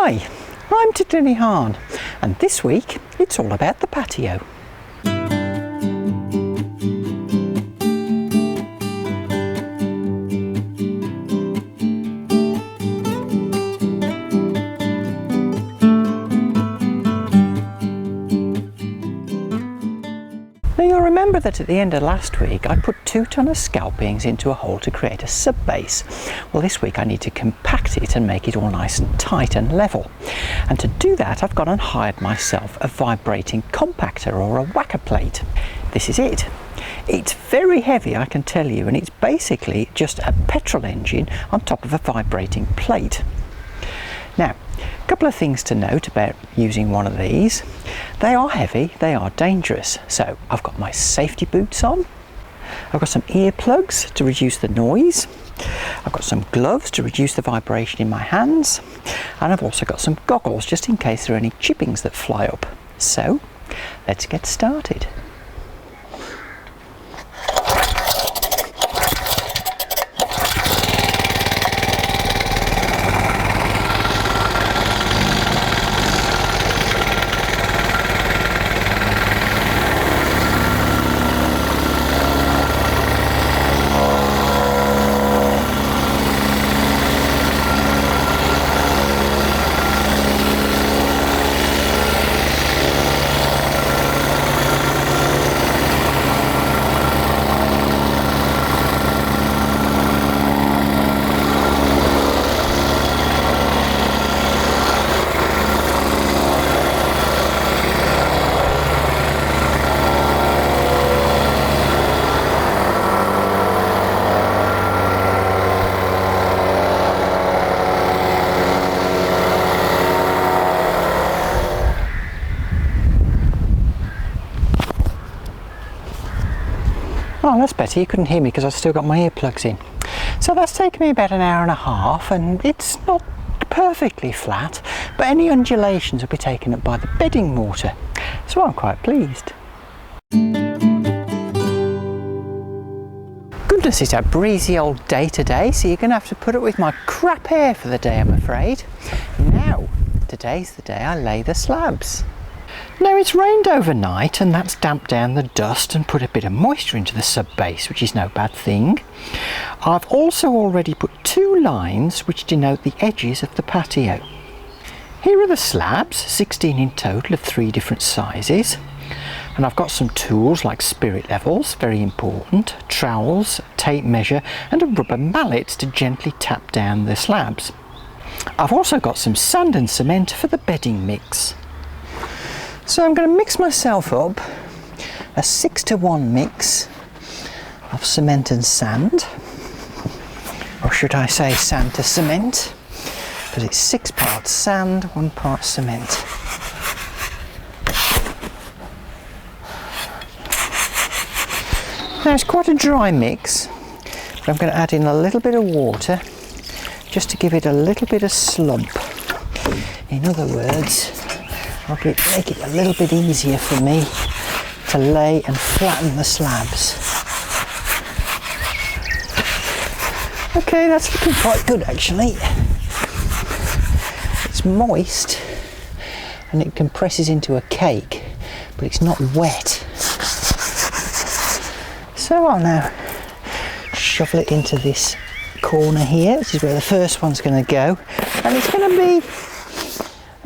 Hi, I'm Titli and this week it's all about the patio. Now you'll remember that at the end of last week I put 2 ton of scalpings into a hole to create a subbase. Well, this week I need to compact it and make it all nice and tight and level. And to do that I've gone and hired myself a vibrating compactor or a whacker plate. This is it. It's very heavy, I can tell you, and it's basically just a petrol engine on top of a vibrating plate. Now, a couple of things to note about using one of these. They are heavy, they are dangerous. So I've got my safety boots on, I've got some earplugs to reduce the noise, I've got some gloves to reduce the vibration in my hands, and I've also got some goggles just in case there are any chippings that fly up. So let's get started. Oh, that's better. You couldn't hear me because I've still got my earplugs in. So that's taken me about an hour and a half, and it's not perfectly flat, but any undulations will be taken up by the bedding mortar. So I'm quite pleased. Goodness, it's a breezy old day today, so you're going to have to put up with my crap hair for the day, I'm afraid. Now, today's the day I lay the slabs. Now, it's rained overnight and that's damped down the dust and put a bit of moisture into the subbase, which is no bad thing. I've also already put 2 lines which denote the edges of the patio. Here are the slabs, 16 in total of 3 different sizes. And I've got some tools like spirit levels, very important, trowels, tape measure and a rubber mallet to gently tap down the slabs. I've also got some sand and cement for the bedding mix. So I'm going to mix myself up a 6-to-1 mix of cement and sand, or should I say sand to cement, because it's 6 parts sand, 1 part cement. Now it's quite a dry mix, but I'm going to add in a little bit of water just to give it a little bit of slump. In other words, I'll make it a little bit easier for me to lay and flatten the slabs. Okay, that's looking quite good actually. It's moist and it compresses into a cake, but it's not wet. So I'll now shovel it into this corner here. This is where the first one's going to go, and it's going to be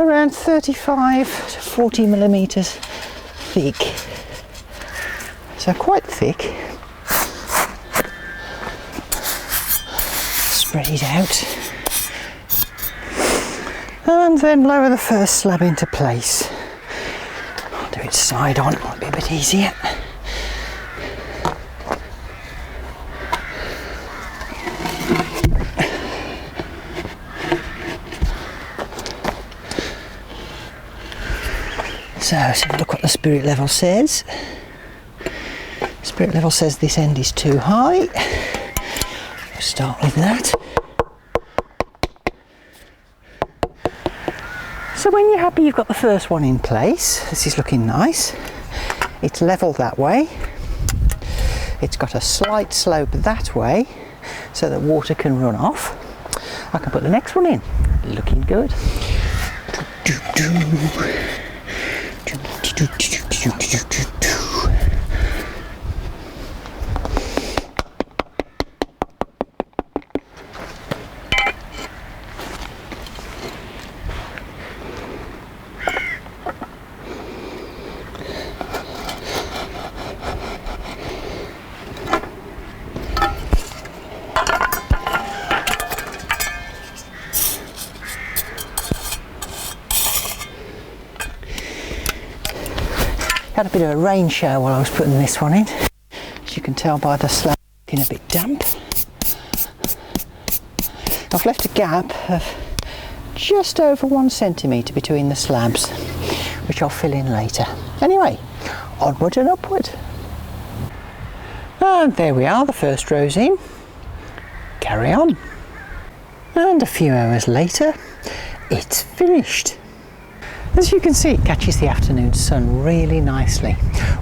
around 35 to 40 millimeters thick, so quite thick. Spread it out and then lower the first slab into place. I'll do it side on, it might be a bit easier. So let's have a look what the spirit level says. Spirit level says this end is too high. We'll start with that. So when you're happy you've got the first one in place, this is looking nice. It's level that way. It's got a slight slope that way so that water can run off. I can put the next one in. Looking good. Had a bit of a rain shower while I was putting this one in. As you can tell by the slab looking a bit damp. I've left a gap of just over 1 centimetre between the slabs, which I'll fill in later. Anyway, onward and upward. And there we are, the first row's in. Carry on. And a few hours later, it's finished. As you can see, it catches the afternoon sun really nicely.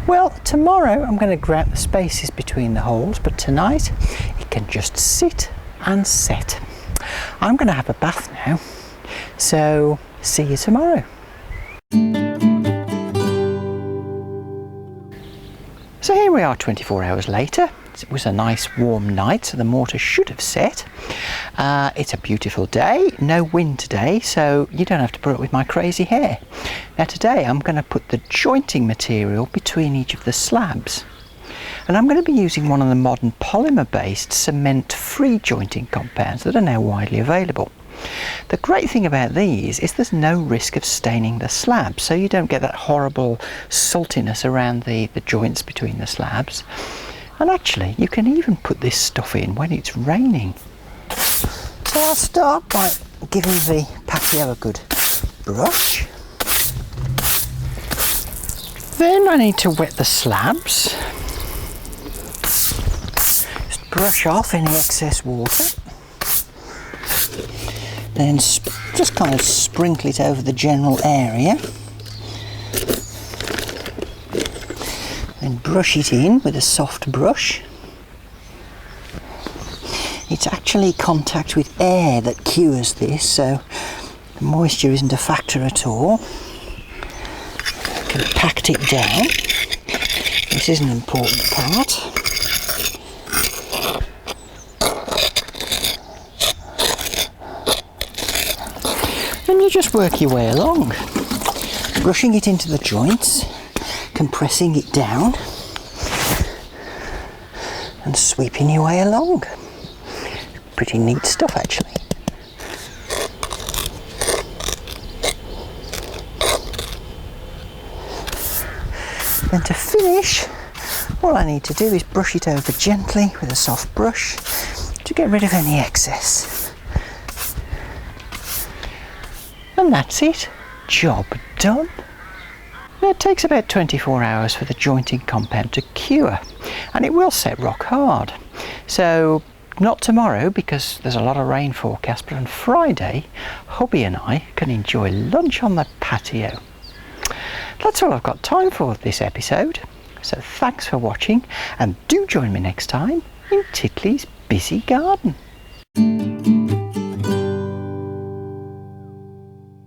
Well, tomorrow I'm going to grab the spaces between the holes, but tonight it can just sit and set. I'm going to have a bath now, so see you tomorrow. So here we are 24 hours later. It was a nice warm night, so the mortar should have set. It's a beautiful day, no wind today, so you don't have to put up with my crazy hair. Now today I'm going to put the jointing material between each of the slabs. And I'm going to be using one of the modern polymer-based cement-free jointing compounds that are now widely available. The great thing about these is there's no risk of staining the slabs, so you don't get that horrible saltiness around the joints between the slabs. And actually, you can even put this stuff in when it's raining. So I'll start by giving the patio a good brush. Then I need to wet the slabs. Just brush off any excess water. Then just kind of sprinkle it over the general area. Then brush it in with a soft brush. It's actually contact with air that cures this, so the moisture isn't a factor at all. Compact it down. This is an important part. Then you just work your way along, brushing it into the joints, compressing it down and sweeping your way along. Pretty neat stuff actually. Then to finish, all I need to do is brush it over gently with a soft brush to get rid of any excess. And that's it. Job done. It takes about 24 hours for the jointing compound to cure, and it will set rock hard. So not tomorrow because there's a lot of rain forecast, but on Friday, hubby and I can enjoy lunch on the patio. That's all I've got time for this episode. So thanks for watching, and do join me next time in Titli's busy garden.